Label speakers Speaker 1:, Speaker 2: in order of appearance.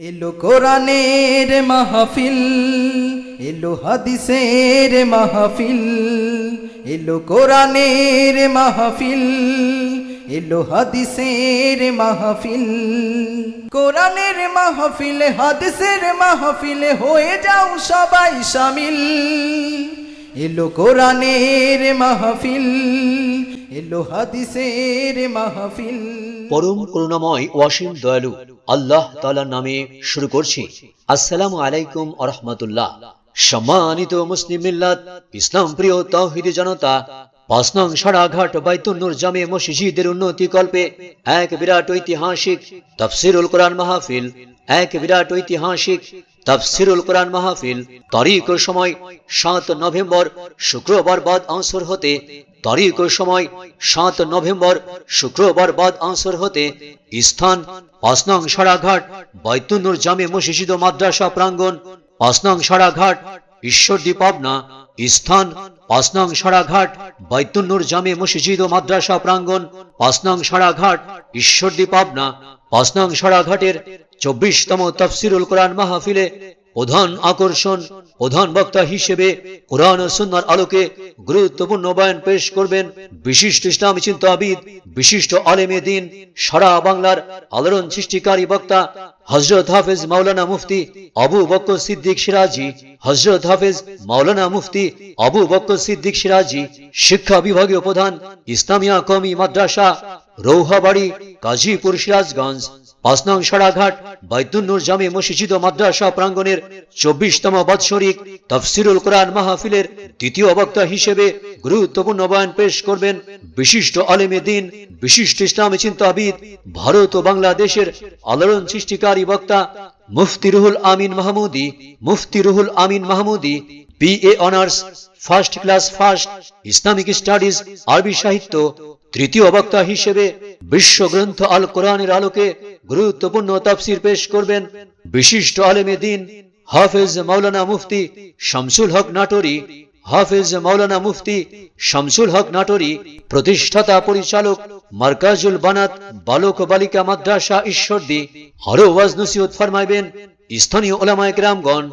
Speaker 1: এলো কোরআনের মাহফিল, এলো হাদিসের মাহফিল, এলো কোরআনের মাহফিল, এলো হাদিসের মাহফিল। কোরআনের মাহফিলে হাদিসের মাহফিলে হয়ে যাও সবাই শামিল। এলো কোরআনের মাহফিল, এলো হাদিসের মাহফিল।
Speaker 2: পরম করুণাময় ওয়াসিম দয়ালু আল্লাহ তাআলার নামে শুরু করছি। আসসালামু আলাইকুম ওয়া রাহমাতুল্লাহ। সম্মানিত মুসলিম মিল্লাত, ইসলাম প্রিয় তাওহীদি জনতা, ৫ নং সারাঘাট বাইতুন নূর জামে মসজিদের উন্নতি কল্পে এক বিরাট ঐতিহাসিক তাফসীরুল কোরআন মাহফিল, এক বিরাট ঐতিহাসিক তাফসীরুল কোরআন মাহফিল। তারিখ ও সময় ৭ নভেম্বর শুক্রবার বাদ আসর হতে, তারিখ ও সময় ৭ নভেম্বর শুক্রবার বাদ আসর হতে, স্থান ৫ নং সারাঘাট বাইতুন নূর জামে মসজিদ ও মাদ্রাসা প্রাঙ্গণ, ৫ নং সারাঘাট ঈশ্বরদী পাবনা। স্থান ৫ নং সারাঘাট বাইতুন নূর জামে মসজিদ ও মাদ্রাসা প্রাঙ্গণ, ৫ নং সারাঘাট ঈশ্বরদী পাবনা। ৫ নং সারাঘাটের ২৪তম তাফসীরুল কোরআন মাহফিলে প্রধান আকর্ষণ, প্রধান বক্তা হিসেবে কোরআন ও সুন্নাহর আলোকে গুরুত্বপূর্ণ বয়ান পেশ করবেন বিশিষ্ট ইসলামী চিন্তাবিদ, বিশিষ্ট আলেমে দ্বীন, সারা বাংলার আলোড়ন সৃষ্টিকারী বক্তা হযরত হাফেজ মাওলানা মুফতি আবু বকর সিদ্দিক সিরাজি, হযরত হাফেজ মাওলানা মুফতি আবু বকর সিদ্দিক সিরাজি। শিক্ষা বিভাগীয় প্রধান, ইসলামিয়া কওমি মাদ্রাসা রৌহাবাড়ি, গাজীপুর, সিরাজগঞ্জ। ৫ নং সারাঘাট বাইতুন নূর জামে মসজিদ ও মাদ্রাসা প্রাঙ্গণের ২৪তম বাৎসরিক তাফসীরুল কোরআন মাহফিলের দ্বিতীয় বক্তা হিসেবে গুরুত্বপূর্ণ বয়ান পেশ করবেন বিশিষ্ট আলেমে দ্বীন, বিশিষ্ট ইসলামী চিন্তাবিদ, ভারত ও বাংলাদেশের আলোড়ন সৃষ্টিকারী বক্তা মুফতি রুহুল আমিন মাহমুদী, মুফতি Ruhul Amin মাহমুদী, BA honours, first class first, Islamic studies, আরবি সাহিত্য। তৃতীয় বক্তা হিসেবে বিশ্বগ্রন্থ আল কোরআনের আলোকে গুরুত্বপূর্ণ তাফসীর পেশ করবেন বিশিষ্ট আলেমে দ্বীন হাফেজ মাওলানা মুফতি শামসুল হক নাটোরী, হাফেজ মাওলানা মুফতি শামসুল হক নাটোরী। প্রতিষ্ঠাতা পরিচালক মারকাজুল বানাত বালক ও বালিকা মাদ্রাসা ঈশ্বরদী। আরো ওয়াজ নসিহত ফরমাইবেন স্থানীয় উলামায়ে কেরামগণ।